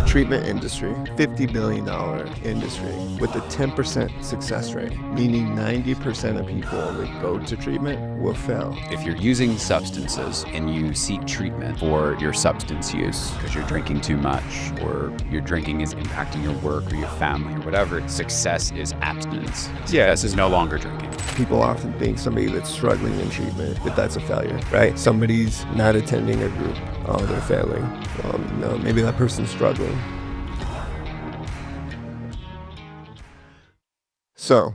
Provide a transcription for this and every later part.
treatment industry, $50 billion industry with a 10% success rate, meaning 90% of people that go to treatment will fail. If you're using substances and you seek treatment for your substance use because you're drinking too much or your drinking is impacting your work or your family or whatever, success is abstinence. Success is no longer drinking. People often think somebody that's struggling in treatment, that that's a failure, right? Somebody's not attending a group, oh, they're failing. No, maybe that person's struggling. So,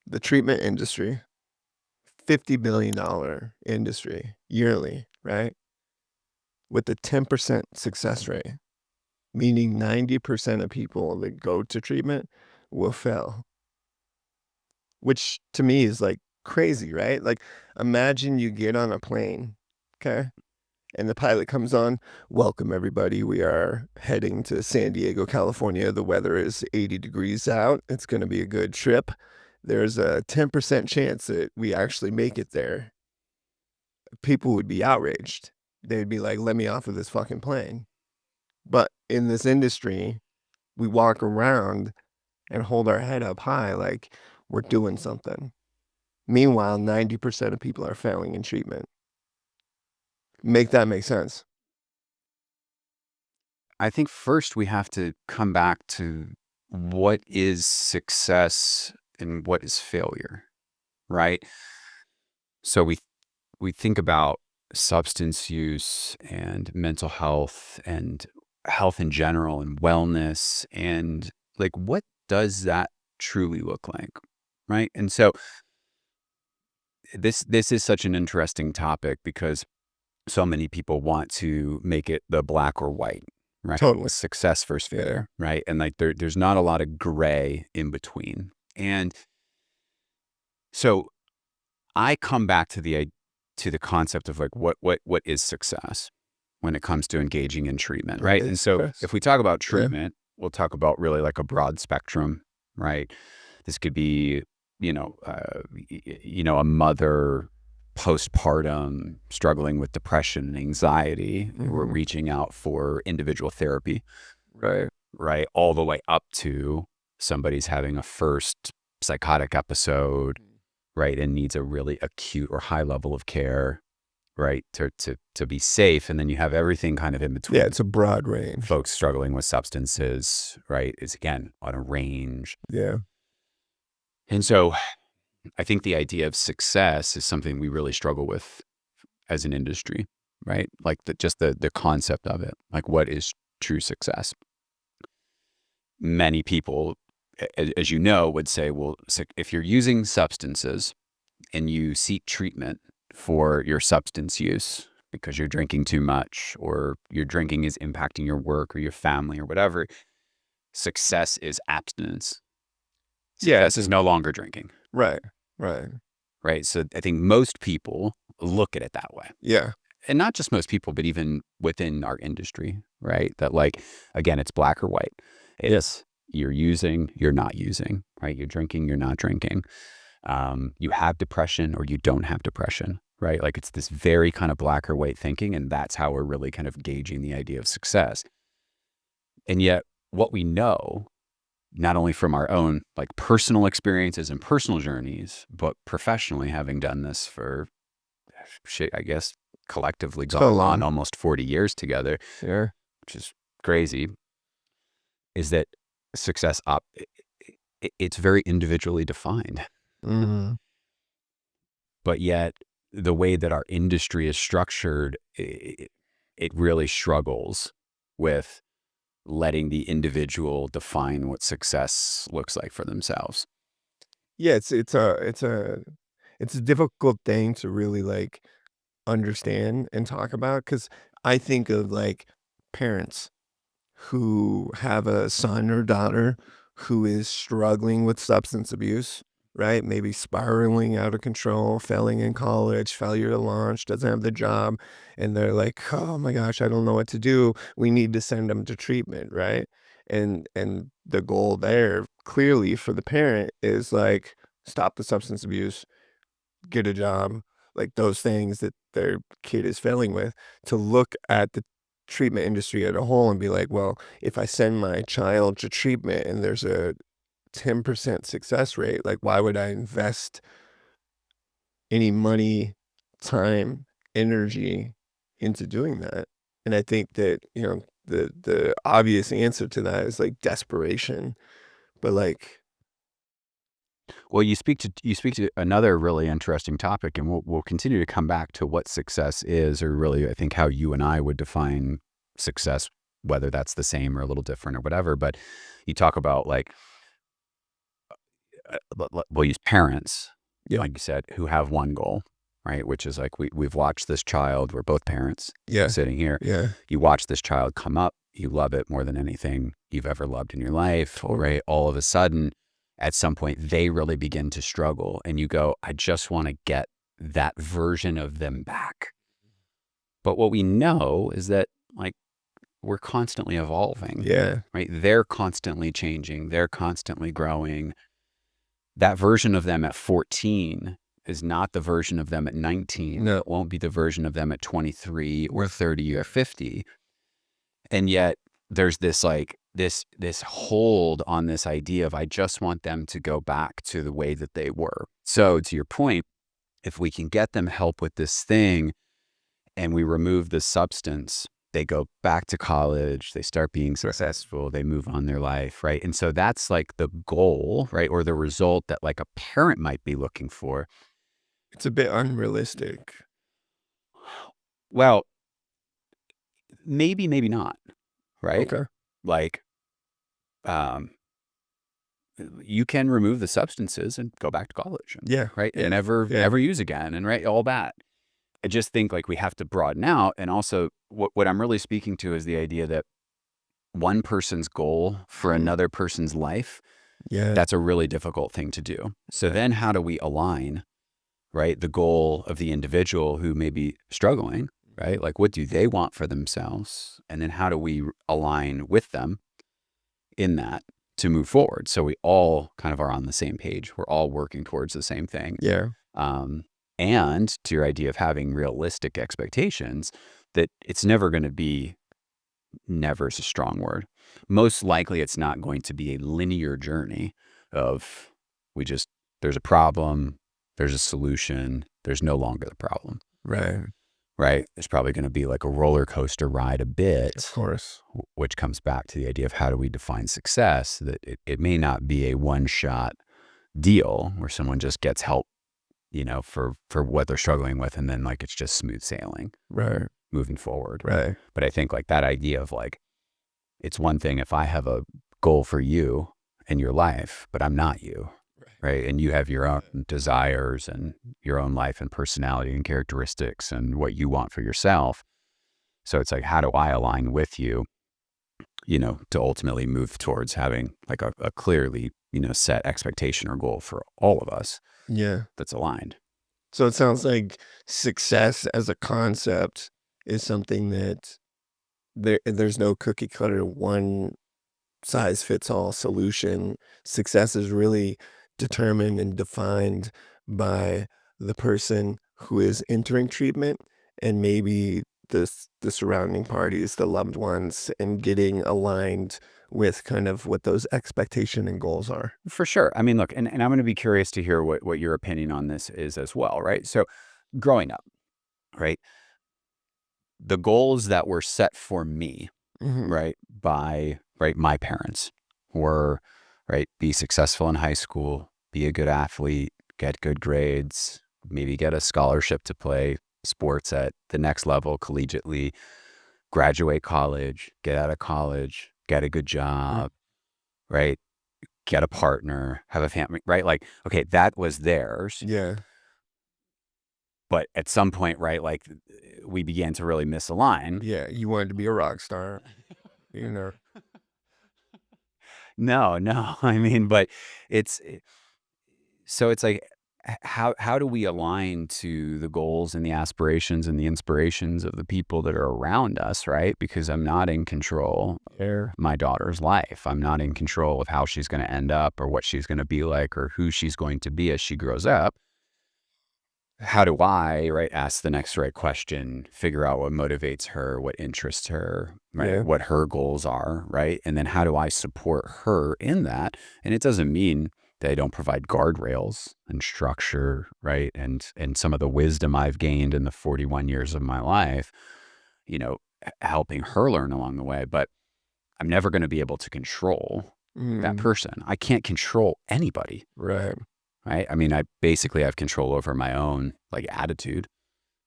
the treatment industry, $50 billion industry yearly, right? With a 10% success rate, meaning 90% of people that go to treatment will fail. Which to me is like crazy, right? Like, imagine you get on a plane, okay? And the pilot comes on, welcome everybody. We are heading to San Diego, California. The weather is 80 degrees out. It's going to be a good trip. There's a 10% chance that we actually make it there. People would be outraged. They'd be like, let me off of this fucking plane. But in this industry, we walk around and hold our head up high like we're doing something. Meanwhile, 90% of people are failing in treatment. Make that make sense. I think first we have to come back to what is success and what is failure, right? So we think about substance use and mental health and health in general and wellness and like what does that truly look like, right? And so this is such an interesting topic because so many people want to make it the black or white, right? Totally. Success versus failure, right? And like there's not a lot of gray in between. And so I come back to the concept of like what is success when it comes to engaging in treatment, right? And so if we talk about treatment, we'll talk about really like a broad spectrum, right? This could be, a mother postpartum struggling with depression and anxiety. We're reaching out for individual therapy, right? All the way up to somebody's having a first psychotic episode, right? And needs a really acute or high level of care, right? To be safe. And then you have everything kind of in between. Yeah, it's a broad range. Folks struggling with substances, right? Is again on a range. Yeah. And so I think the idea of success is something we really struggle with as an industry, right? Like just the concept of it, like what is true success? Many people, as you know, would say, well, if you're using substances and you seek treatment for your substance use because you're drinking too much or your drinking is impacting your work or your family or whatever, success is abstinence. Success is no longer drinking. Right. So I think most people look at it that way. Yeah. And not just most people, but even within our industry, right? That like, again, it's black or white. It's you're using, you're not using, right? You're drinking, you're not drinking. You have depression or you don't have depression, right? Like it's this very kind of black or white thinking. And that's how we're really kind of gauging the idea of success. And yet what we know, not only from our own like personal experiences and personal journeys, but professionally having done this for, I guess, collectively gone on almost 40 years together, which is crazy, is that success it's very individually defined. But yet the way that our industry is structured, it really struggles with letting the individual define what success looks like for themselves. Yeah, it's a difficult thing to really like understand and talk about because I think of like parents who have a son or daughter who is struggling with substance abuse, right? Maybe spiraling out of control, failing in college, failure to launch, doesn't have the job. And they're like, oh my gosh, I don't know what to do. We need to send them to treatment, right? And the goal there clearly for the parent is like, stop the substance abuse, get a job, like those things that their kid is failing with, to look at the treatment industry as a whole and be like, well, if I send my child to treatment and there's a 10% success rate, like why would I invest any money, time, energy into doing that? And I think that, the obvious answer to that is like desperation. But like, Well, you speak to another really interesting topic, and we'll continue to come back to what success is, or really, I think how you and I would define success, whether that's the same or a little different or whatever. But you talk about like we'll use parents, yeah, like you said, who have one goal, right? Which is like we've watched this child. We're both parents yeah, sitting here. yeah, You watch this child come up. You love it more than anything you've ever loved in your life, totally. right? All of a sudden, at some point, they really begin to struggle, and you go, I just want to get that version of them back. But what we know is that like we're constantly evolving, Yeah, right? They're constantly changing. They're constantly growing. That version of them at 14 is not the version of them at 19. no, It won't be the version of them at 23 or 30 or 50. And yet there's this like this hold on this idea of I just want them to go back to the way that they were. So to your point, if we can get them help with this thing and we remove the substance, they go back to college, they start being successful, they move on their life, right? And so that's like the goal, right? Or the result that like a parent might be looking for. it's a bit unrealistic. Well, maybe, maybe not, right? Okay. Like, um, you can remove the substances and go back to college, and, Yeah, right? And yeah, never, yeah, ever use again, and right, all that. I just think like we have to broaden out. And also what I'm really speaking to is the idea that one person's goal for mhm, another person's life, yeah, that's a really difficult thing to do. So yeah, then how do we align, right? The goal of the individual who may be struggling, right? Like what do they want for themselves? And then how do we align with them in that to move forward? So we all kind of are on the same page. We're all working towards the same thing. yeah, Um, and to your idea of having realistic expectations, that it's never going to be, never is a strong word. Most likely, it's not going to be a linear journey of there's a problem, there's a solution, there's no longer the problem, right, right? There's probably going to be like a roller coaster ride a of bit, course. which comes back to the idea of how do we define success, that it may not be a one shot deal where someone just gets help, for what they're struggling with. And then like, it's just smooth sailing Right, moving forward. right, But I think like that idea of like, it's one thing if I have a goal for you in your life, but I'm not you, right? And you have your own desires and your own life and personality and characteristics and what you want for yourself. So it's like, how do I align with you, to ultimately move towards having like a clearly, set expectation or goal for all of us yeah. that's aligned. So it sounds like success as a concept is something that there's no cookie cutter one size fits all solution. Success is really determined and defined by the person who is entering treatment and maybe the surrounding parties, the loved ones, and getting aligned with kind of what those expectation and goals are. For sure. I mean, look, and I'm going to be curious to hear what your opinion on this is as well, right? So growing up, right, the goals that were set for me, Hmm. right, by right my parents were, right, be successful in high school, be a good athlete, get good grades, maybe get a scholarship to play sports at the next level collegiately, graduate college, get out of college, get a good job, right, get a partner, have a family, right? Like, okay, that was theirs. Yeah. But at some point, right, like we began to really misalign. Yeah. You wanted to be a rock star, you know. No, no. I mean, but it's so it's like how do we align to the goals and the aspirations and the inspirations of the people that are around us, right? Because I'm not in control of my daughter's life. I'm not in control of how she's going to end up or what she's going to be like or who she's going to be as she grows up. how do I, right, ask the next right question, figure out what motivates her, what interests her, right, Yeah. what her goals are, right? And then how do I support her in that? And it doesn't mean that I don't provide guardrails and structure, right? And some of the wisdom I've gained in the 41 years of my life, helping her learn along the way. But I'm never going to be able to control that Mm, person. I can't control anybody, right. right? I mean, I basically have control over my own like attitude,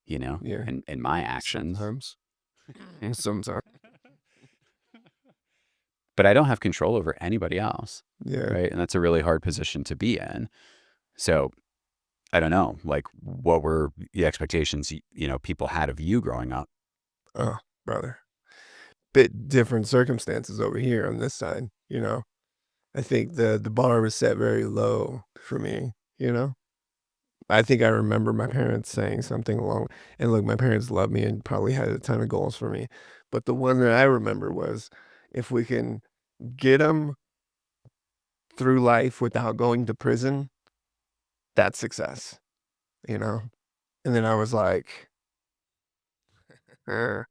Yeah. and my actions, Sometimes. Sometimes. but I don't have control over anybody else, Yeah. right? And that's a really hard position to be in. So I don't know, like what were the expectations, people had of you growing up? Oh, brother. Bit different circumstances over here on this side, you know? I think the bar was set very low for me, you know? I think I remember my parents saying something along, and look, my parents loved me and probably had a ton of goals for me. But the one that I remember was if we can get them through life without going to prison, that's success, you know? And then I was like, eh,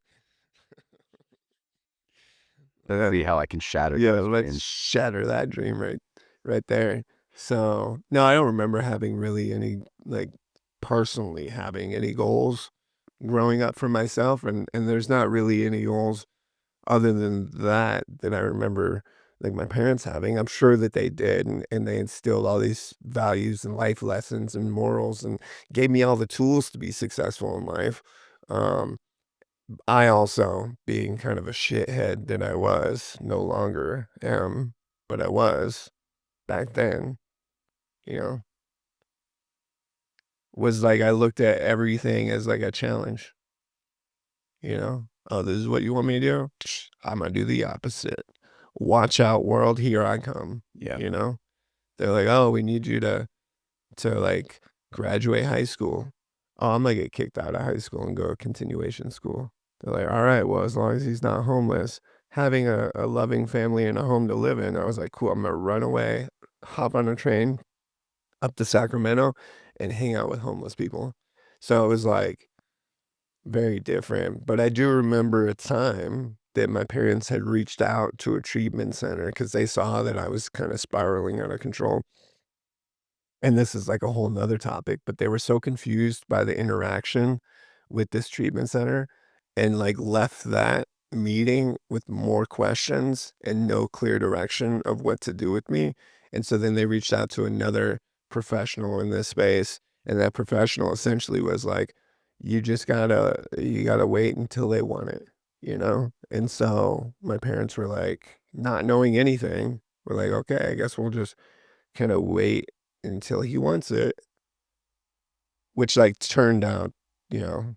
uh, See how I can shatter yeah, those let's dreams. shatter that dream right there. So, no, I don't remember having really any, like, personally having any goals growing up for myself, and there's not really any goals other than that I remember, like, my parents having. I'm sure that they did, and they instilled all these values and life lessons and morals and gave me all the tools to be successful in life. Um, I also, being kind of a shithead that I was, no longer am, but I was back then, you know, was like I looked at everything as like a challenge, you know? "Oh, this is what you want me to do? Imma do the opposite. Watch out, world, here I come," Yeah. you know? They're like, "Oh, we need you to, like, graduate high school." "Oh, I'm gonna get kicked out of high school and go to continuation school." They're like, "Alright, well, as long as he's not homeless." Having a loving family and a home to live in, I was like, "Cool, I'm gonna run away, hop on a train up to Sacramento, and hang out with homeless people." So it was, like, very different, but I do remember a time that my parents had reached out to a treatment center because they saw that I was kinda spiraling out of control. And this is like a whole 'nother topic, but they were so confused by the interaction with this treatment center and, like, left that meeting with more questions and no clear direction of what to do with me, and so then they reached out to another professional in this space, and that professional essentially was like, you gotta wait until they want it," you know? And so my parents were like, not knowing anything, we're like, "Okay, I guess we'll just kinda wait until he wants it," which, like, turned out, you know,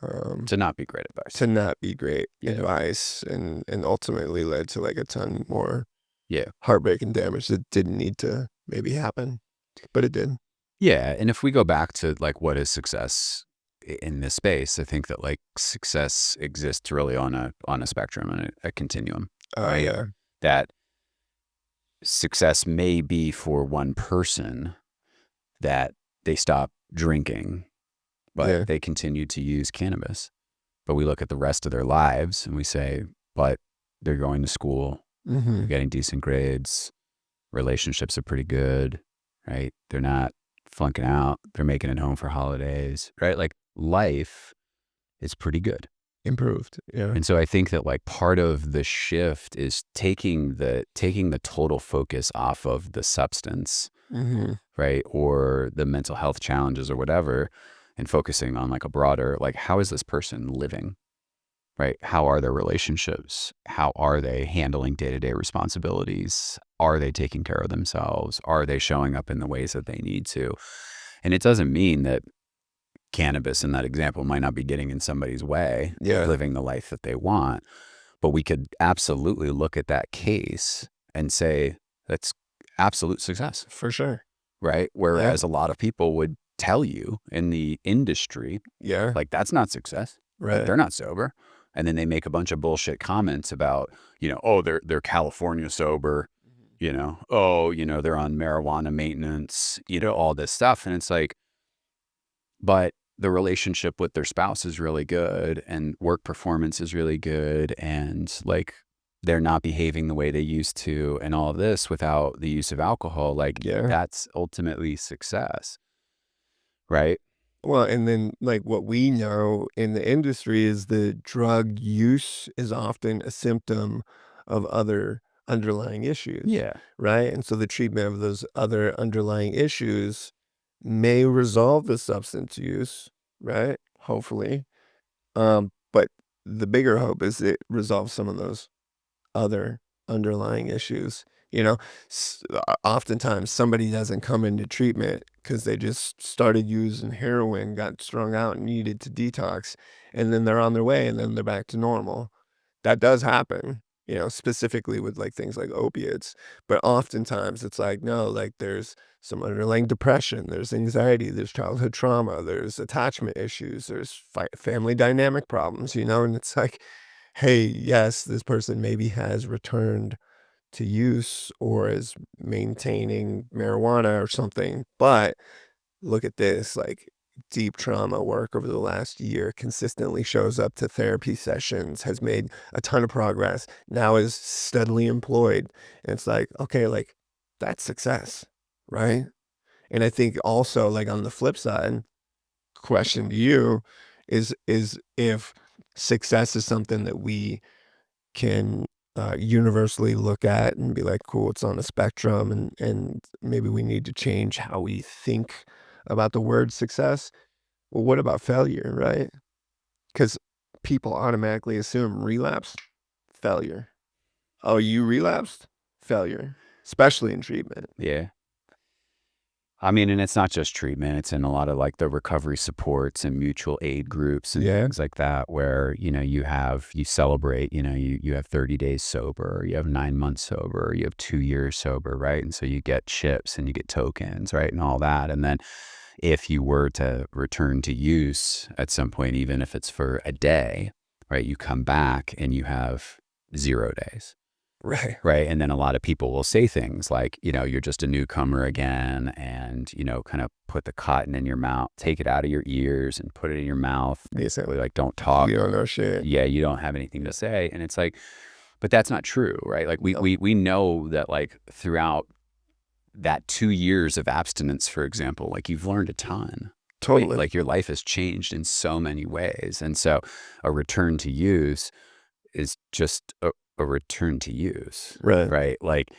um, To not be great advice. to not be great Yeah. advice and ultimately led to, like, a ton more Yeah. heartbreak and damage that didn't need to maybe happen, but it did. Yeah. And if we go back to like what is success in this space, I think that like success exists really on a spectrum and a continuum, right? Yeah. That success may be for one person that they stop drinking, but Yeah. they continue to use cannabis. But we look at the rest of their lives and we say, but they're going to school, they're Mhm. getting decent grades, relationships are pretty good, right? They're not flunking out, they're making it home for holidays, right? Like life is pretty good. Improved, yeah. And so I think that like part of the shift is taking the total focus off of the substance, Mhm. right? Or the mental health challenges or whatever, and focusing on like a broader, like how is this person living? Right? How are their relationships? How are they handling day-to-day responsibilities? Are they taking care of themselves? Are they showing up in the ways that they need to? And it doesn't mean that cannabis in that example might not be getting in somebody's way of Yeah, living the life that they want, but we could absolutely look at that case and say that's absolute success, for sure. right? Yeah, Whereas a lot of people would tell you in the industry, yeah, like, that's not success. Like, right. they're not sober. And then they make a bunch of bullshit comments about, oh, they're California sober, oh, they're on marijuana maintenance, all this stuff. And it's like, but the relationship with their spouse is really good and work performance is really good and like they're not behaving the way they used to and all of this without the use of alcohol, like Yeah. that's ultimately success, right? Well, and then, like, what we know in the industry is that drug use is often a symptom of other underlying issues, Yeah. right? And so the treatment of those other underlying issues may resolve the substance use, right? Hopefully. But the bigger hope is it resolves some of those other underlying issues. You know, oftentimes somebody doesn't come into treatment because they just started using heroin, got strung out, and needed to detox, and then they're on their way, and then they're back to normal. That does happen, you know, specifically with like things like opiates. But oftentimes it's like, no, like there's some underlying depression, there's anxiety, there's childhood trauma, there's attachment issues, there's family dynamic problems, you know, and it's like, hey, yes, this person maybe has returned to use or is maintaining marijuana or something, but look at this, like deep trauma work over the last year consistently shows up to therapy sessions, has made a ton of progress, now is steadily employed. And it's like, okay, like that's success, right? And I think also like on the flip side, question to you is if success is something that we can universally look at and be like, cool, it's on a spectrum, and maybe we need to change how we think about the word success. Well, what about failure, right? Because people automatically assume relapse, failure. Oh, you relapsed? Failure, especially in treatment. Yeah. I mean, and it's not just treatment, it's in a lot of like the recovery supports and mutual aid groups and Yeah, things like that where, you celebrate, you have 30 days sober, you have 9 months sober, you have 2 years sober, right? And so you get chips and you get tokens, right? And all that. And then if you were to return to use at some point, even if it's for a day, right, you come back and you have 0 days. right. Right. And then a lot of people will say things like, you're just a newcomer again and, kind of put the cotton in your mouth, take it out of your ears and put it in your mouth. Basically, Basically, like, don't talk. you don't know shit. Yeah, you don't have anything to say. And it's like, but that's not true, right? Like we No, we we know that like throughout that 2 years of abstinence, for example, like you've learned a ton. Right? totally. Like your life has changed in so many ways. And so a return to use is just a return to use, Right. right? Like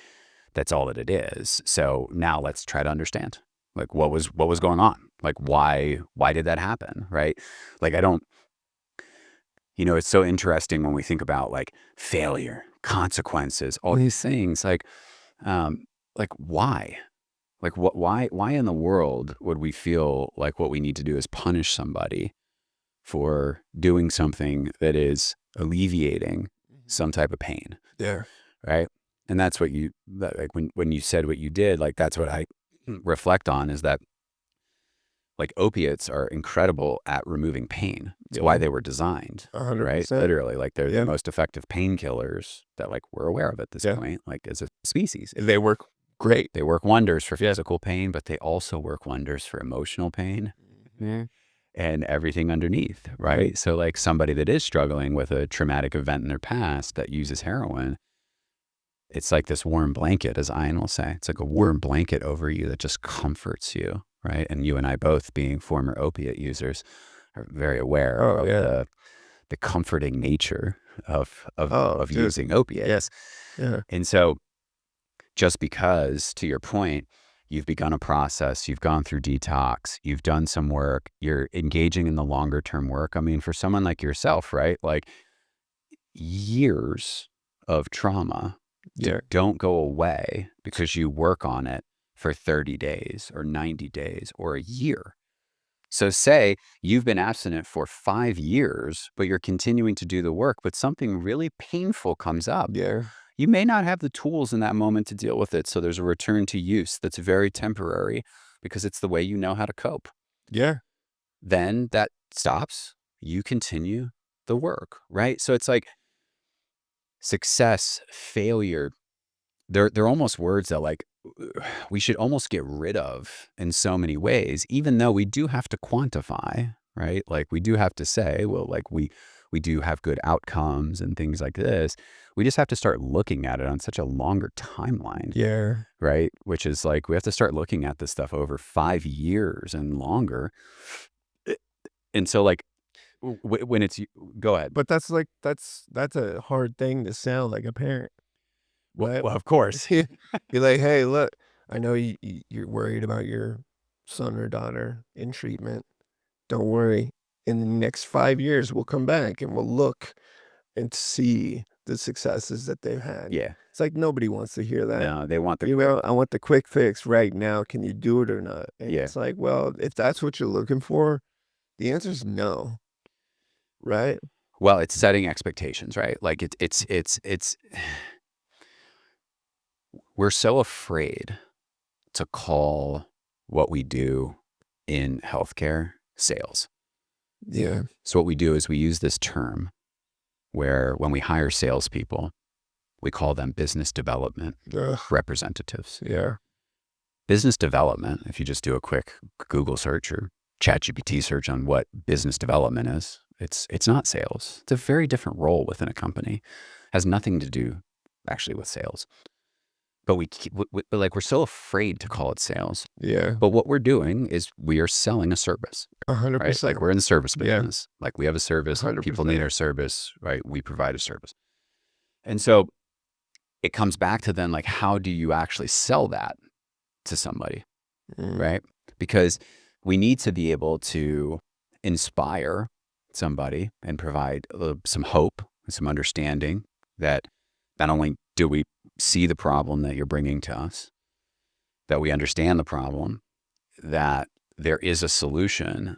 that's all that it is. So now let's try to understand like what was going on? Like why did that happen, right? Like I don't it's so interesting when we think about like failure, consequences, all these things like why? Like why in the world would we feel like what we need to do is punish somebody for doing something that is alleviating Mhm. some type of pain, Yeah. right? And that's what like when you said what you did, like that's what I reflect on is that like opiates are incredible at removing pain. It's why Yeah. they were designed, right? 100%. Literally, like they're the Yeah. most effective painkillers that like we're aware of at this Yeah. point, like as a species. They work great. They work wonders for Yeah. physical pain, but they also work wonders for emotional pain Mhm. and everything underneath, Right. right? So like somebody that is struggling with a traumatic event in their past that uses heroin, it's like this warm blanket, as Ian will say. It's like a warm blanket over you that just comforts you, right? And you and I both being former opiate users are very aware Oh, of yeah. the comforting nature of of Oh, of dude. using Yeah. opiates. Yeah. And so just because, to your point, you've begun a process, you've gone through detox, you've done some work, you're engaging in the longer term work. I mean, for someone like yourself, right? Like years of trauma Yeah. don't go away because you work on it for 30 days or 90 days or a year. So say you've been abstinent for 5 years, but you're continuing to do the work, but something really painful comes up. Yeah. You may not have the tools in that moment to deal with it. So there's a return to use that's very temporary because it's the way you know how to cope. Yeah. Then that stops. You continue the work, right? So it's like success, failure, they're almost words that like we should almost get rid of in so many ways, even though we do have to quantify, right? Like we do have to say, well, like we do have good outcomes and things like this. We just have to start looking at it on such a longer timeline, Yeah. right? Which is like we have to start looking at this stuff over 5 years and longer. And so like when it's go ahead. But that's like that's a hard thing to sound like a parent, right? Well, of course. You're like, "Hey, look, I know you're worried about your son or daughter in treatment. Don't worry. In the next 5 years, we'll come back and we'll look and see the successes that they've had." Yeah. It's like nobody wants to hear that. No, they want the You know, "I want the quick fix right now. Can you do it or not?" And yeah. it's like, well, if that's what you're looking for, the answer is no, right? Well, it's setting expectations, right? Like it's we're so afraid to call what we do in healthcare sales. Yeah. So what we do is we use this term where when we hire salespeople, we call them business development Ugh. representatives. Yeah. Business development, if you just do a quick Google search or ChatGPT search on what business development is, it's not sales. It's a very different role within a company. Has nothing to do actually with sales. But we're so afraid to call it sales. Yeah. But what we're doing is we are selling a service, right? 100%. Like we're in the service Yeah. business. Like we have a service, people 100%. need our service, right? We provide a service. And so it comes back to then like, how do you actually sell that to somebody, right? Because we need to be able to inspire somebody and provide some hope and some understanding that not only do we see the problem that you're bringing to us, that we understand the problem, that there is a solution.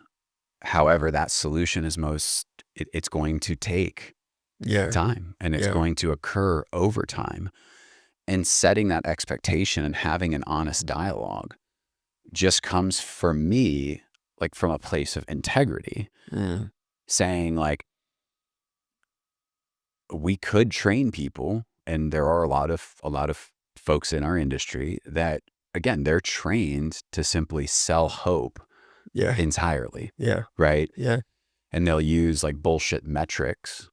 However, that solution is it's going to take Yeah. time and it's Yeah. going to occur over time. And setting that expectation and having an honest dialogue just comes for me like from a place of integrity, saying like, we could train people, and there are a lot of folks in our industry that, again, they're trained to simply sell hope Yeah. entirely, Yeah. right? Yeah. And they'll use like bullshit metrics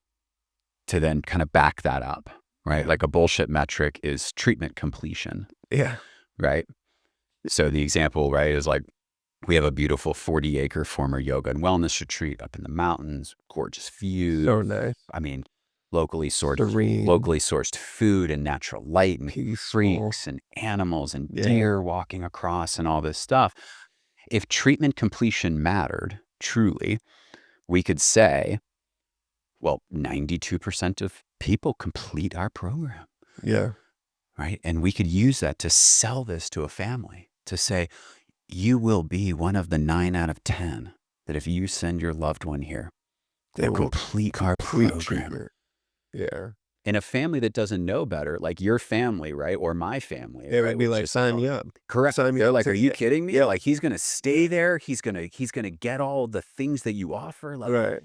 to then kind of back that up, right? Like a bullshit metric is treatment completion, Yeah. right? So the example, right, is like we have a beautiful 40-acre former yoga and wellness retreat up in the mountains, gorgeous views. So nice. I mean, locally Serene. sourced food and natural light and Peaceful. freaks and animals and Yeah. deer walking across and all this stuff. If treatment completion mattered truly, we could say, well, 92% of people complete our program, Yeah. right? And we could use that to sell this to a family, to say, you will be one of the 9 out of 10 that if you send your loved one here, They they'll will complete our complete program. treatment. Yeah. And a family that doesn't know better, like your family, right? Or my family. It right? would be which like, is- sign me up. Correct. Sign me They're up like, to- are you yeah. kidding me? Yeah. Like he's gonna stay there. He's gonna get all the things that you offer. Like, Right.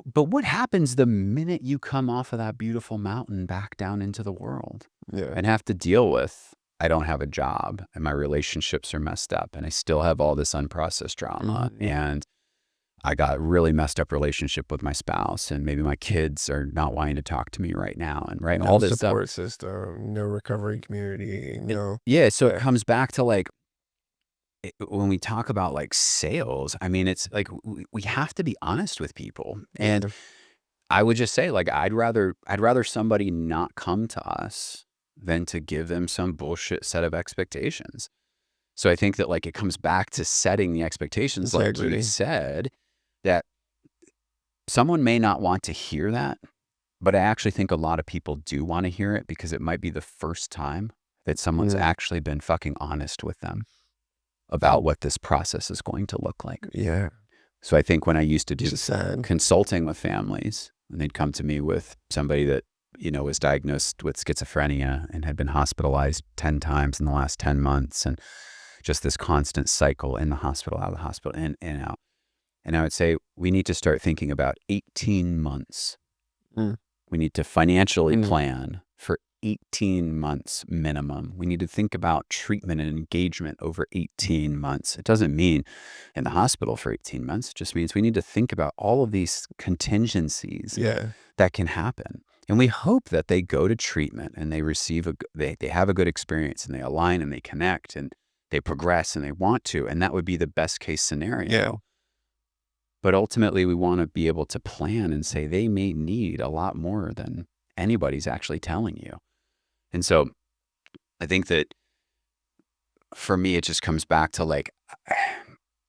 but what happens the minute you come off of that beautiful mountain back down into the world Yeah. and have to deal with, I don't have a job and my relationships are messed up and I still have all this unprocessed drama and I got really messed up relationship with my spouse and maybe my kids are not wanting to talk to me right now and right, No all this support stuff. system, no recovery community, no. Yeah. So Yeah. it comes back to like, when we talk about like sales, I mean, it's like we have to be honest with people. And Yeah. I would just say like, I'd rather somebody not come to us than to give them some bullshit set of expectations. So I think that like it comes back to setting the expectations, like you Integrity. said, that someone may not want to hear that, but I actually think a lot of people do want to hear it because it might be the first time that someone's actually been fucking honest with them about what this process is going to look like. Yeah. So I think when I used to do It's sad. consulting with families, and they'd come to me with somebody that, you know, was diagnosed with schizophrenia and had been hospitalized 10 times in the last 10 months and just this constant cycle in the hospital, out of the hospital, in and out. And I would say we need to start thinking about 18 months. We need to financially plan for 18 months minimum. We need to think about treatment and engagement over 18 months. It doesn't mean in the hospital for 18 months. It just means we need to think about all of these contingencies Yeah. that can happen. And we hope that they go to treatment and they receive they have a good experience and they align and they connect and they progress and they want to. And that would be the best case scenario. Yeah. But ultimately, we want to be able to plan and say they may need a lot more than anybody's actually telling you. And so I think that for me, it just comes back to like,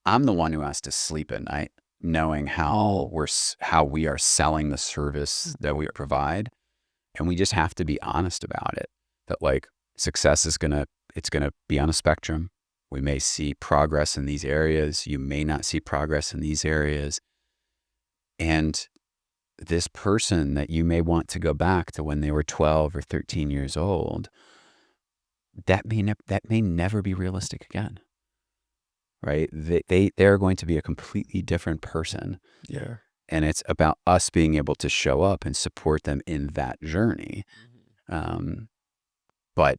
I'm the one who has to sleep at night, knowing how we are selling the service that we provide. And we just have to be honest about it, that like success is it's going to be on a spectrum. We may see progress in these areas. You may not see progress in these areas. And this person that you may want to go back to when they were 12 or 13 years old, that may never be realistic again, right? They're going to be a completely different person. Yeah. And it's about us being able to show up and support them in that journey. But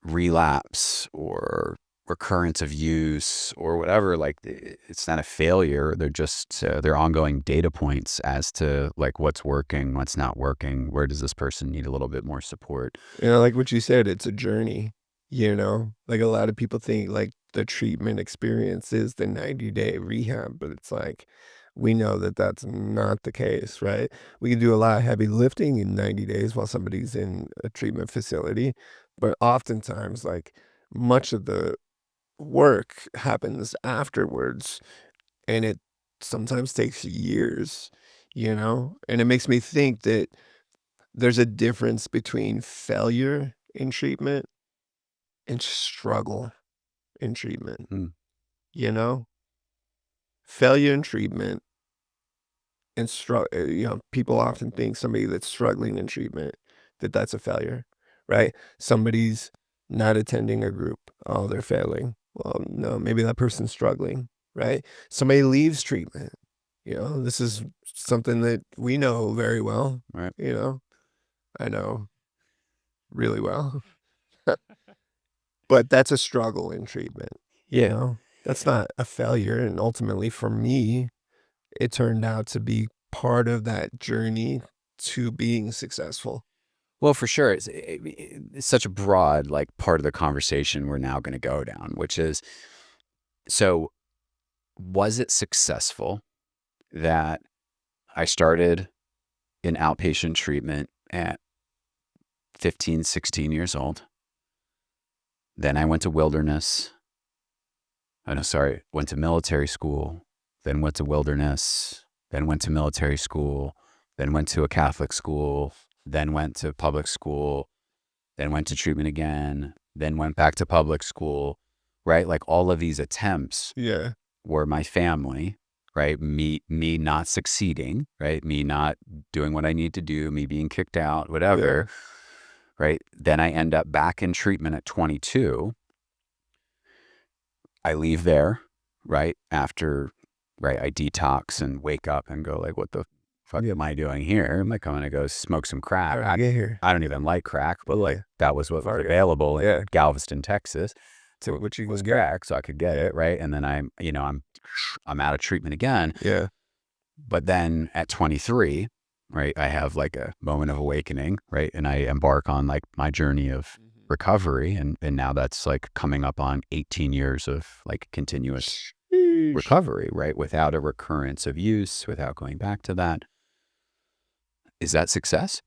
relapse or recurrence of use or whatever, like it's not a failure. They're just they're ongoing data points as to like what's working, what's not working, where does this person need a little bit more support. Like what you said, it's a journey, like a lot of people think like the treatment experience is the 90-day rehab, but it's like we know that that's not the case, right? We can do a lot of heavy lifting in 90 days while somebody's in a treatment facility, but oftentimes like much of the work happens afterwards, and it sometimes takes years, and it makes me think that there's a difference between failure in treatment and struggle in treatment, Mm, you know? Failure in treatment and people often think somebody that's struggling in treatment, that that's a failure, right? Somebody's not attending a group. Oh, they're failing. Well, no, maybe that person's struggling, right? Somebody leaves treatment. This is something that we know very well, right. I know really well. But that's a struggle in treatment, That's not a failure, and ultimately for me, it turned out to be part of that journey to being successful. Well, for sure. It's such a broad like part of the conversation we're now going to go down, which is, so was it successful that I started in outpatient treatment at 15, 16 years old? Then I went to wilderness. Oh, no, sorry. Went to military school, then went to wilderness, then went to military school, then went to a Catholic school, then went to public school, then went to treatment again, then went back to public school, right? Like all of these attempts Yeah. were my family, right? Me not succeeding, right? Me not doing what I need to do, me being kicked out, whatever, right? Then I end up back in treatment at 22. I leave there, right? After, right, I detox and wake up and go like, what the fuck am I doing here? I'm like, I'm gonna go smoke some crack. How did I get here? I don't even like crack, but like that was what was Fargo. available in Yeah. Galveston, Texas. So what you Was can get. crack, so I could get it, right? And then I'm out of treatment again. Yeah. But then at 23, right, I have like a moment of awakening, right? And I embark on like my journey of recovery. And now that's like coming up on 18 years of like continuous Sheesh. recovery, right? Without a recurrence of use, without going back to that. Is that success?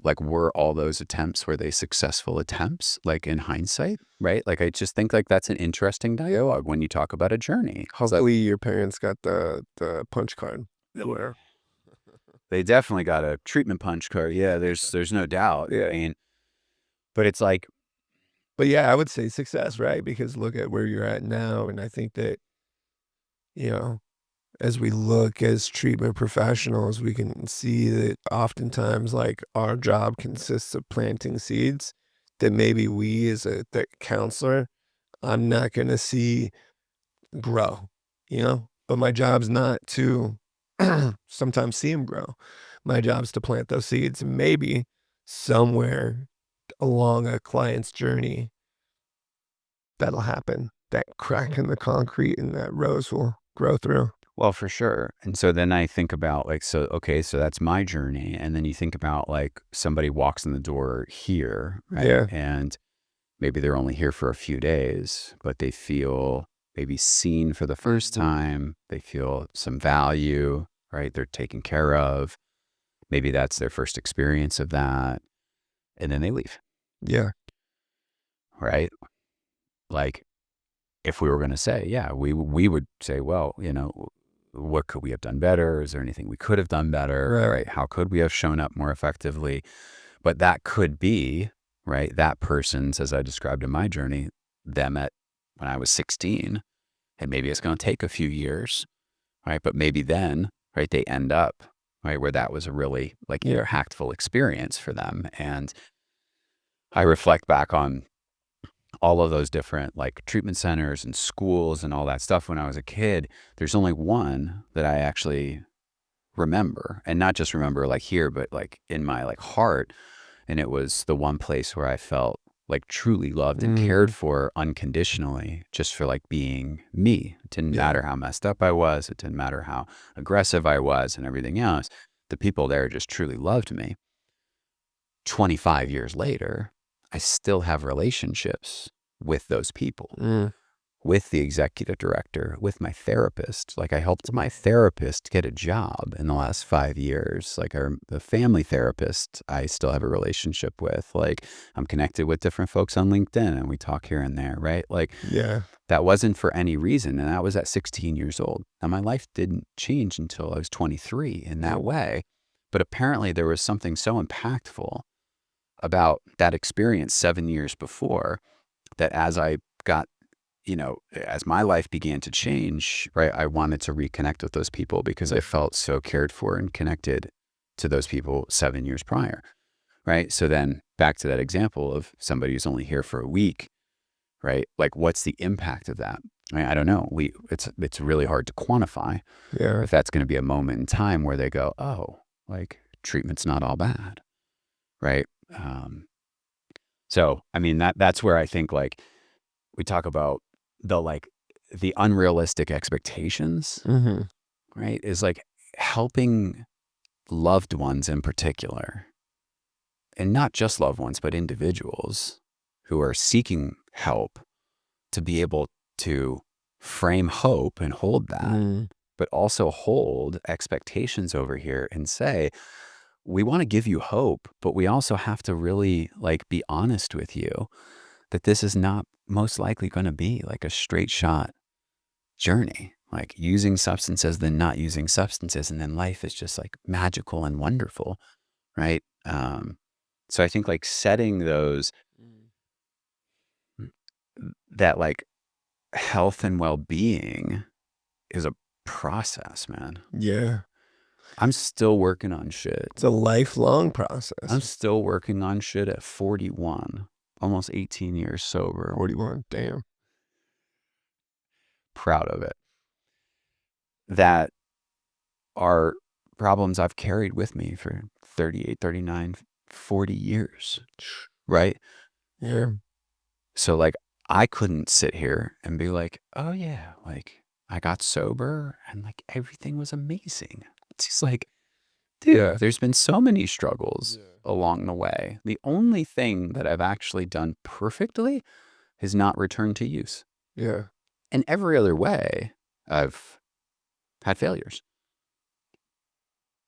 Like, were all those attempts, were they successful attempts, like in hindsight, right? Like, I just think like that's an interesting dialogue when you talk about a journey. Hopefully your parents got the punch card. Where? They definitely got a treatment punch card. Yeah, there's no doubt. Yeah. I mean, but it's like, But yeah, I would say success, right? Because look at where you're at now, and I think that, you know, as we look as treatment professionals, we can see that oftentimes, like, our job consists of planting seeds that maybe we as the counselor, I'm not gonna see grow, But my job's not to sometimes see them grow. My job's to plant those seeds and maybe somewhere along a client's journey that'll happen. That crack in the concrete and that rose will grow through. Well, for sure. And so then I think about like, so, okay, so that's my journey. And then you think about like somebody walks in the door here, right? Yeah. And maybe they're only here for a few days, but they feel maybe seen for the first time. They feel some value, right? They're taken care of. Maybe that's their first experience of that. And then they leave, Yeah. right? Like if we were going to say, yeah, we would say, well, you know, what could we have done better? Is there anything we could have done better? Right. Right? How could we have shown up more effectively? But that could be, right, that person's, as I described in my journey, them at when I was 16, and maybe it's going to take a few years, right? But maybe then, right, they end up, right, where that was a really like Yeah. impactful experience for them. And I reflect back on all of those different like treatment centers and schools and all that stuff when I was a kid. There's only one that I actually remember, and not just remember like here, but like in my like heart. And it was the one place where I felt like truly loved and cared for unconditionally, just for like being me. It didn't Yeah. matter how messed up I was. It didn't matter how aggressive I was and everything else. The people there just truly loved me. 25 years later, I still have relationships with those people, with the executive director, with my therapist. Like I helped my therapist get a job in the last 5 years. Like the family therapist, I still have a relationship with. Like I'm connected with different folks on LinkedIn and we talk here and there, right? Like Yeah. that wasn't for any reason. And that was at 16 years old. Now my life didn't change until I was 23 in that way. But apparently there was something so impactful about that experience 7 years before that as I got, you know, as my life began to change, right, I wanted to reconnect with those people because I felt so cared for and connected to those people 7 years prior, right? So then back to that example of somebody who's only here for a week, right? Like what's the impact of that? I don't know. It's really hard to quantify Yeah. if that's going to be a moment in time where they go, oh, like treatment's not all bad, right? So, I mean, that's where I think like we talk about the unrealistic expectations, right? Is like helping loved ones in particular, and not just loved ones, but individuals who are seeking help to be able to frame hope and hold that, but also hold expectations over here and say, we want to give you hope, but we also have to really like be honest with you that this is not most likely going to be like a straight shot journey, like using substances, then not using substances. And then life is just like magical and wonderful. Right. So I think like setting those, that like health and well-being is a process, man. Yeah. I'm still working on shit. It's a lifelong I'm process. still working on shit at 41, almost 18 years sober. 41. Damn. Proud of it. That are problems I've carried with me for 38, 39, 40 years, right? Yeah. So like I couldn't sit here and be like, oh yeah, like I got sober and like everything was amazing. It's just like, dude, there's been so many struggles along the way. The only thing that I've actually done perfectly is not return to use. Yeah. In every other way, I've had failures.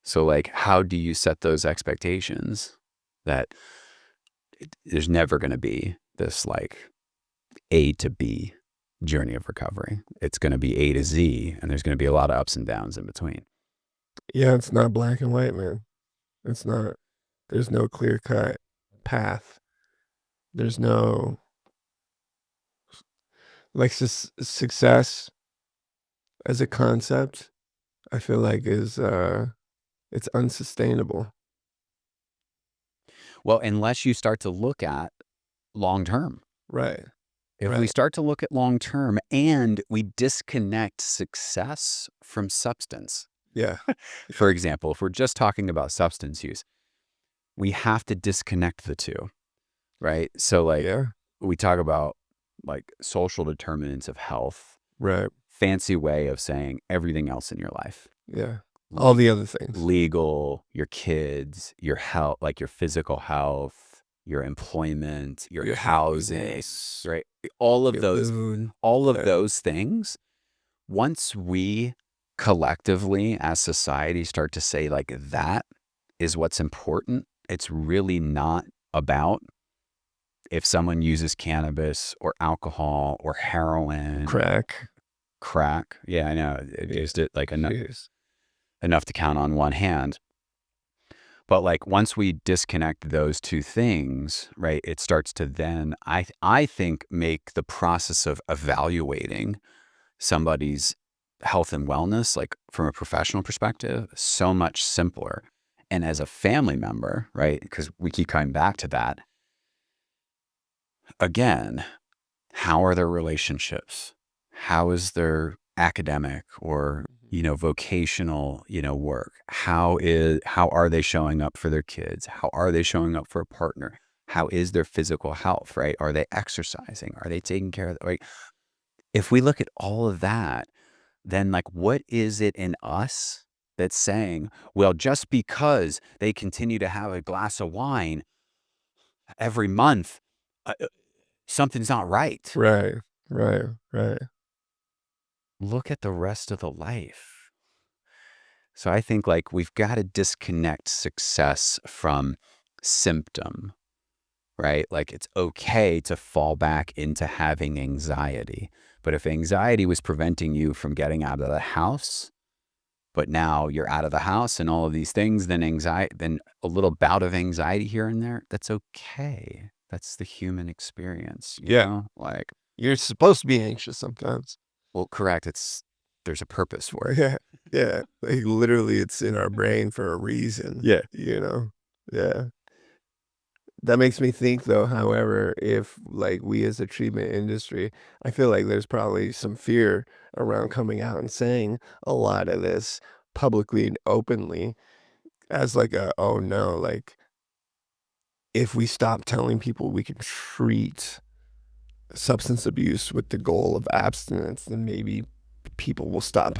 So like, how do you set those expectations that there's never going to be this like A to B journey of recovery? It's going to be A to Z, and there's going to be a lot of ups and downs in between. Yeah. It's not black and white, man. It's not. There's no clear cut path. There's no like success as a concept. I feel like is it's unsustainable. Well, unless you start to look at long term. Right. If we Right. start to look at long term and we disconnect success from substance, Yeah. for example, if we're just talking about substance use, we have to disconnect the two, right? So like Yeah. we talk about like social determinants of health, Right. fancy way of saying everything else in your life. Yeah. All the other things. Legal, your kids, your health, like your physical health, your employment, your housing, happiness, right? All of your those, food. all of Yeah. those things, once we collectively as society start to say like that is what's important, it's really not about if someone uses cannabis or alcohol or heroin, Crack. crack. Yeah, I know. I Yeah. used it like Jeez. enough to count on one hand. But like once we disconnect those two things, right, it starts to then I think make the process of evaluating somebody's health and wellness, like from a professional perspective, so much simpler. And as a family member, right, because we keep coming back to that, again, how are their relationships? How is their academic or, vocational, work? How are they showing up for their kids? How are they showing up for a partner? How is their physical health, right? Are they exercising? Are they taking care of like if we look at all of that, then like what is it in us that's saying, well, just because they continue to have a glass of wine every month, something's not right. Right. Right. Right. Look at the rest of the life. So I think like we've got to disconnect success from symptom, right? Like it's okay to fall back into having anxiety. But if anxiety was preventing you from getting out of the house, but now you're out of the house and all of these things, then then a little bout of anxiety here and there, that's okay. That's the human experience, Yeah. Like, You're supposed to be anxious sometimes. well, correct. There's a purpose for it. Yeah. Yeah. Like literally it's in our brain for a reason. Yeah. Yeah. That makes me think though, however, if like we as a treatment industry, I feel like there's probably some fear around coming out and saying a lot of this publicly and openly as like a, oh no, like if we stop telling people we can treat substance abuse with the goal of abstinence, then maybe people will stop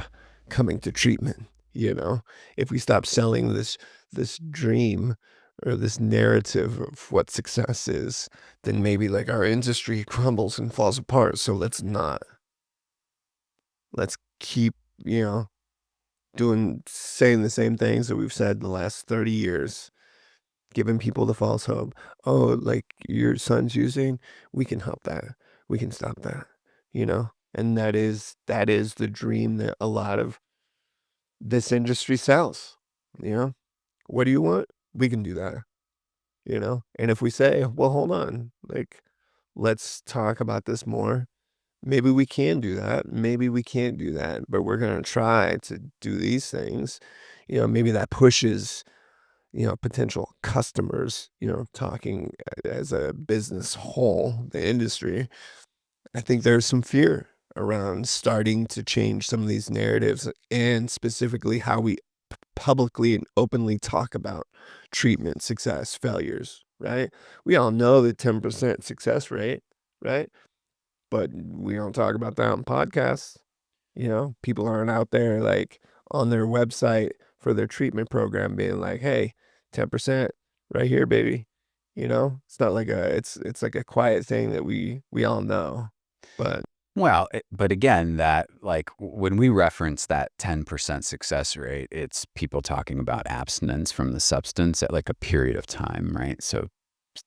coming to treatment, you know? If we stop selling this dream or this narrative of what success is, then maybe like our industry crumbles and falls apart. So let's not. Let's keep, you know, saying the same things that we've said the last 30 years, giving people the false hope. Oh, like your son's using, we can help that. We can stop that, you know? And that is the dream that a lot of this industry sells, you know? What do you want? We can do that, you know? And if we say, well, hold on, like, let's talk about this more. Maybe we can do that. Maybe we can't do that, but we're going to try to do these things. You know, maybe that pushes potential customers, talking as a business whole, the industry. I think there's some fear around starting to change some of these narratives and specifically how we publicly and openly talk about treatment, success, failures, right? We all know the 10% success rate, right? But we don't talk about that on podcasts. People aren't out there like on their website for their treatment program being like, "Hey, 10% right here, baby." It's not like it's like a quiet thing that we all know. But Well, but again, that like when we reference that 10% success rate, it's people talking about abstinence from the substance at like a period of time, right? So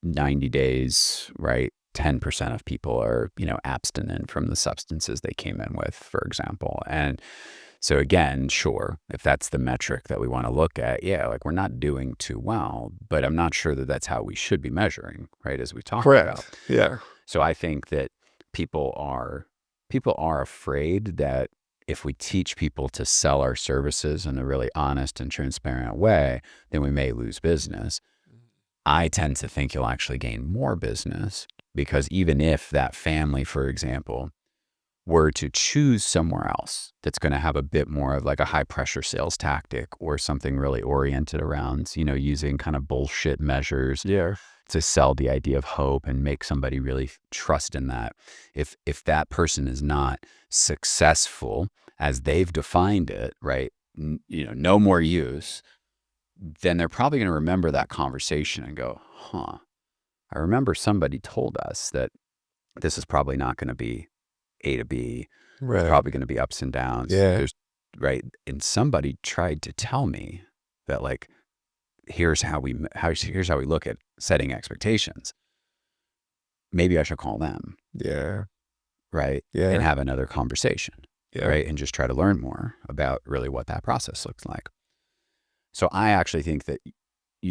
90 days, right? 10% of people are, abstinent from the substances they came in with, for example. And so again, sure, if that's the metric that we want to look at, yeah, like we're not doing too well, but I'm not sure that that's how we should be measuring, right? As we talked about. correct. Yeah. So I think that people are afraid that if we teach people to sell our services in a really honest and transparent way, then we may lose business. I tend to think you'll actually gain more business because even if that family, for example, were to choose somewhere else that's going to have a bit more of like a high pressure sales tactic or something really oriented around, using kind of bullshit measures Yeah. to sell the idea of hope and make somebody really trust in that. If that person is not successful as they've defined it, right? No more use, then they're probably going to remember that conversation and go, huh, I remember somebody told us that this is probably not going to be A to B. It's Right. probably going to be ups and downs. Yeah. Right. And somebody tried to tell me that like, here's how we look at setting expectations. Maybe I should call them. Yeah. Right. Yeah. And have another conversation. Yeah. Right. And just try to learn more about really what that process looks like. So I actually think that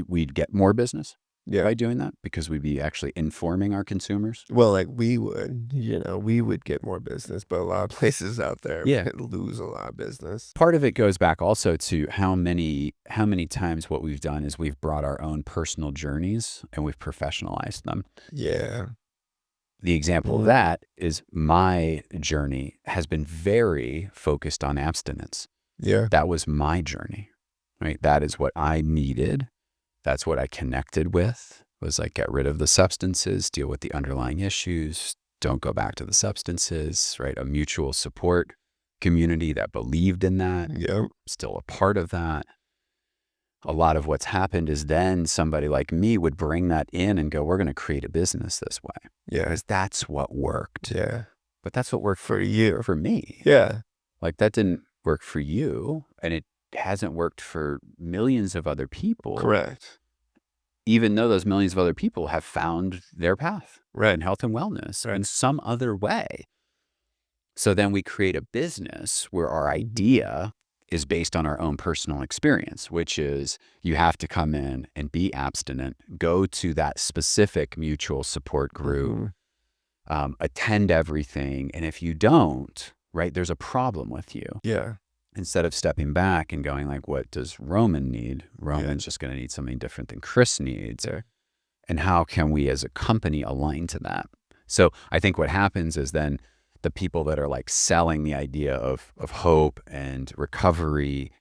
we'd get more business Yeah. by doing that because we'd be actually informing our consumers. Well, like we would get more business, but a lot of places out there lose a lot of business. Part of it goes back also to how many times what we've done is we've brought our own personal journeys and we've professionalized them. Yeah. The example of that is my journey has been very focused on abstinence. Yeah. That was my journey, right? That is what I needed. That's what I connected with, was like, get rid of the substances, deal with the underlying issues, don't go back to the substances, right? A mutual support community that believed in that. Yeah. Still a part of that. A lot of what's happened is then somebody like me would bring that in and go, we're going to create a business this way. Yeah. Because that's what worked. Yeah. But that's what worked For you. for me. Yeah. Like that didn't work for you, and it hasn't worked for millions of other people. Correct. Even though those millions of other people have found their path in Right. health and wellness Right. in some other way. So then we create a business where our idea is based on our own personal experience, which is you have to come in and be abstinent, go to that specific mutual support group, attend everything. And if you don't, right, there's a problem with you. Yeah. Instead of stepping back and going like, what does Roman need? Roman's just going to need something different than Chris needs. Yeah. And how can we as a company align to that? So I think what happens is then the people that are like selling the idea of hope and recovery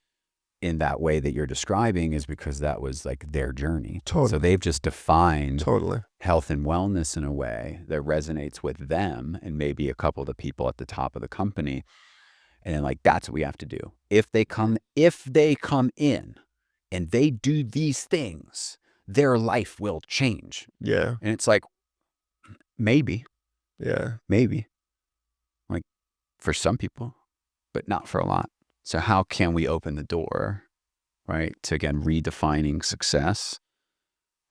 in that way that you're describing is because that was like their journey. Totally. So they've just defined Totally. health and wellness in a way that resonates with them and maybe a couple of the people at the top of the company. And then like, that's what we have to do. If they come in and they do these things, their life will change. Yeah. And it's like, maybe, Yeah. like for some people, but not for a lot. So how can we open the door, right, to again, redefining success,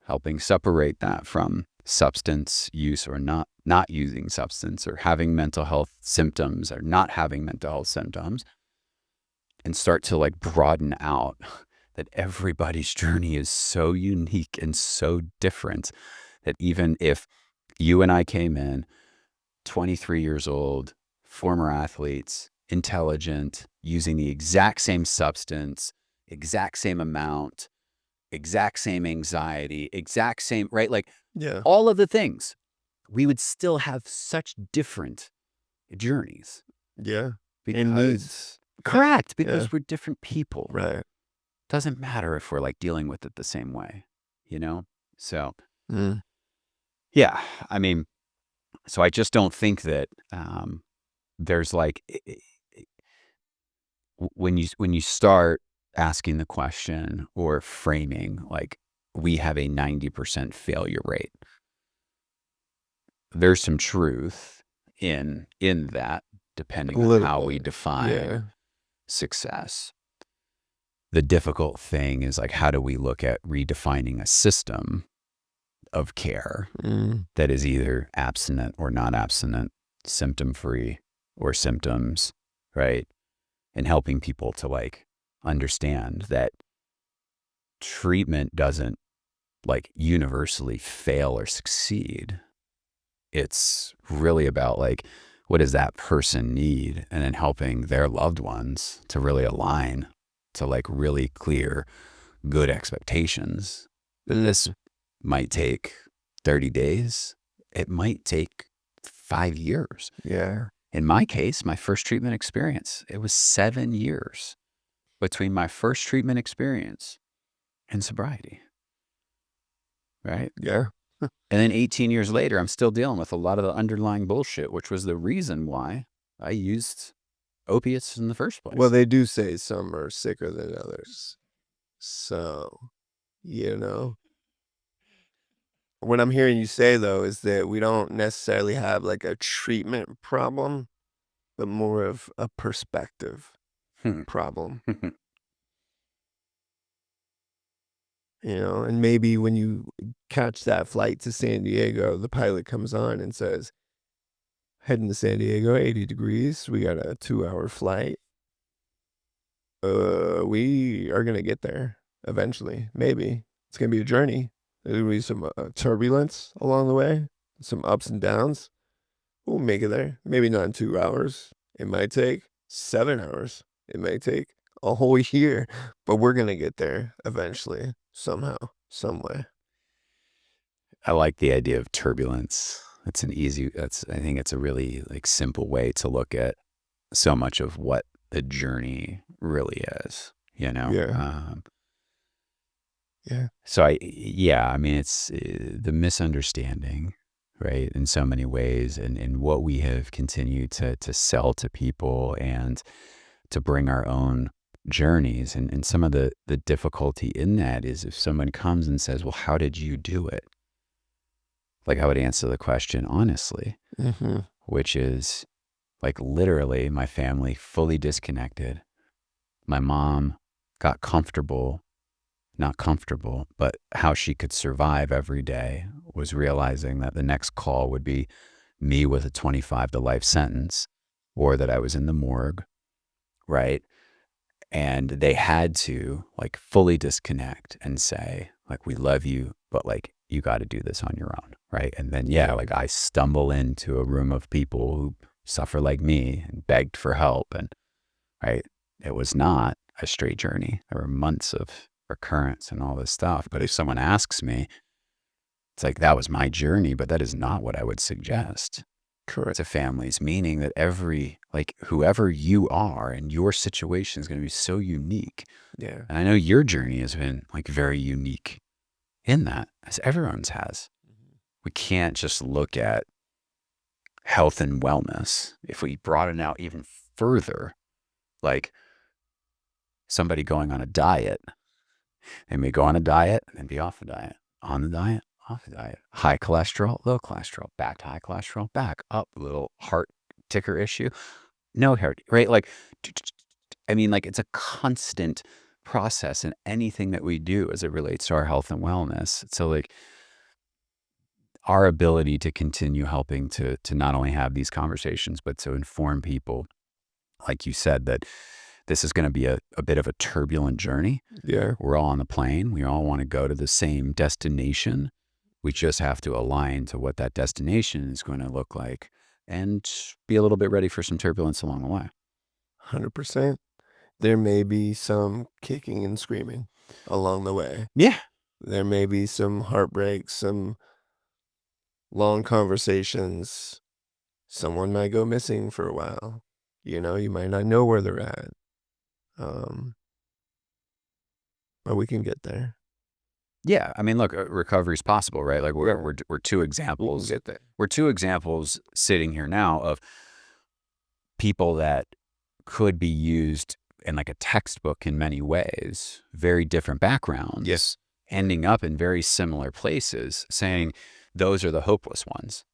helping separate that from substance use or not using substance, or having mental health symptoms or not having mental health symptoms, and start to like broaden out that everybody's journey is so unique and so different that even if you and I came in 23 years old, former athletes, intelligent, using the exact same substance, exact same amount, exact same anxiety, exact same, right? Like all of the things, we would still have such different journeys. Yeah. Because, correct, because we're different people. Right. Doesn't matter if we're like dealing with it the same way, So, yeah, I mean, so I just don't think that there's like, when you start asking the question or framing, like we have a 90% failure rate, there's some truth in that, depending on how we define success. The difficult thing is like, how do we look at redefining a system of care that is either abstinent or not abstinent, symptom-free or symptoms, right? And helping people to like understand that treatment doesn't like universally fail or succeed. It's really about like, what does that person need? And then helping their loved ones to really align to like really clear, good expectations. This might take 30 days. It might take 5 years. Yeah. In my case, my first treatment experience, it was 7 years between my first treatment experience and sobriety, right? Yeah. And then 18 years later, I'm still dealing with a lot of the underlying bullshit, which was the reason why I used opiates in the first Well, place. they do say some are sicker than others. So, you know, what I'm hearing you say though is that we don't necessarily have like a treatment problem, but more of a perspective Hmm. problem. You know, and maybe when you catch that flight to San Diego, the pilot comes on and says, heading to San Diego, 80 degrees. We got a 2-hour flight. We are gonna get there eventually. Maybe it's gonna be a journey. There'll be some turbulence along the way, some ups and downs. We'll make it there. Maybe not in 2 hours. It might take 7 hours. It may take a whole year, but we're gonna get there eventually, somehow, some way. I like the idea of turbulence. I think it's a really like simple way to look at so much of what the journey really is, you know? Yeah, yeah, So I mean, it's the misunderstanding, right? In so many ways and what we have continued to sell to people and to bring our own journeys. And some of the difficulty in that is if someone comes and says, well, how did you do it? Like I would answer the question honestly, mm-hmm. which is like literally my family fully disconnected. My mom got comfortable, not comfortable, but how she could survive every day was realizing that the next call would be me with a 25 to life sentence or that I was in the morgue, right? And they had to like fully disconnect and say, like, we love you, but like, you got to do this on your own, right? And then, yeah, like I stumble into a room of people who suffer like me and begged for help. And, right, it was not a straight journey. There were months of recurrence and all this stuff. But if someone asks me, it's like, that was my journey, but that is not what I would suggest Correct. to families, meaning that whoever you are and your situation is going to be so unique. Yeah. And I know your journey has been like very unique in that, as everyone's has. We can't just look at health and wellness. If we broaden out even further, like somebody going on a diet, they may go on a diet and be off a diet, on the diet, off the diet, high cholesterol, low cholesterol, back to high cholesterol, back up, little heart ticker issue, no heart, right? Like, I mean, like it's a constant process in anything that we do as it relates to our health and wellness. So like our ability to continue helping to not only have these conversations, but to inform people, like you said, that this is going to be a bit of a turbulent journey. Yeah. We're all on the plane. We all want to go to the same destination. We just have to align to what that destination is going to look like and be a little bit ready for some turbulence along the way. 100%. There may be some kicking and screaming along the way. Yeah. There may be some heartbreak, some long conversations. Someone might go missing for a while. You know, you might not know where they're at. But we can get there. Yeah. I mean, look, recovery is possible, right? Like we're two We can examples. get there. We're two examples sitting here now of people that could be used in like a textbook in many ways, very different backgrounds, Yes. ending up in very similar places, saying those are the hopeless ones.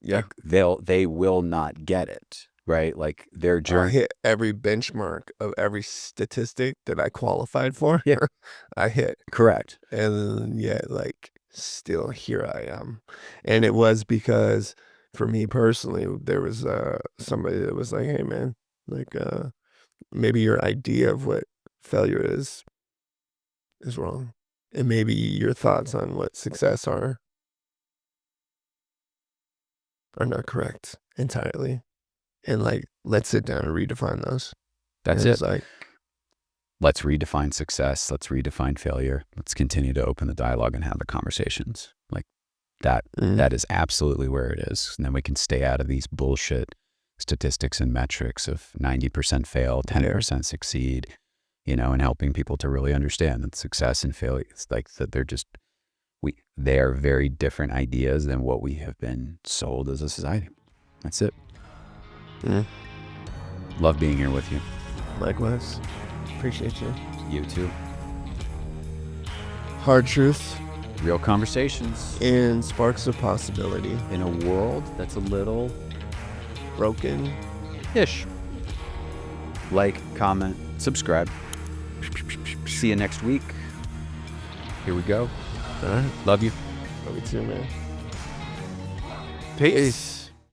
Yeah. Like they will not get it, right? Like their I journey. hit every benchmark of every statistic that I qualified for. Yeah. I hit. Correct. And yeah, like still here I am. And it was because for me personally, there was somebody that was like, hey man, like maybe your idea of what failure is wrong. And maybe your thoughts on what success are not correct entirely. And like, let's sit down and redefine those. That's And it. it's like, Let's redefine success. Let's redefine failure. Let's continue to open the dialogue and have the conversations. Like that is absolutely where it is. And then we can stay out of these bullshit statistics and metrics of 90% fail, 10% succeed, you know, and helping people to really understand that success and failure, it's like that they are very different ideas than what we have been sold as a society. That's it. Love being here with you. Likewise. Appreciate you. You too. Hard truth Real conversations and sparks of possibility. in a world that's a little Broken-ish. Like, comment, subscribe. See you next week. Here we go. All right. Love you. Love you too, man. Peace.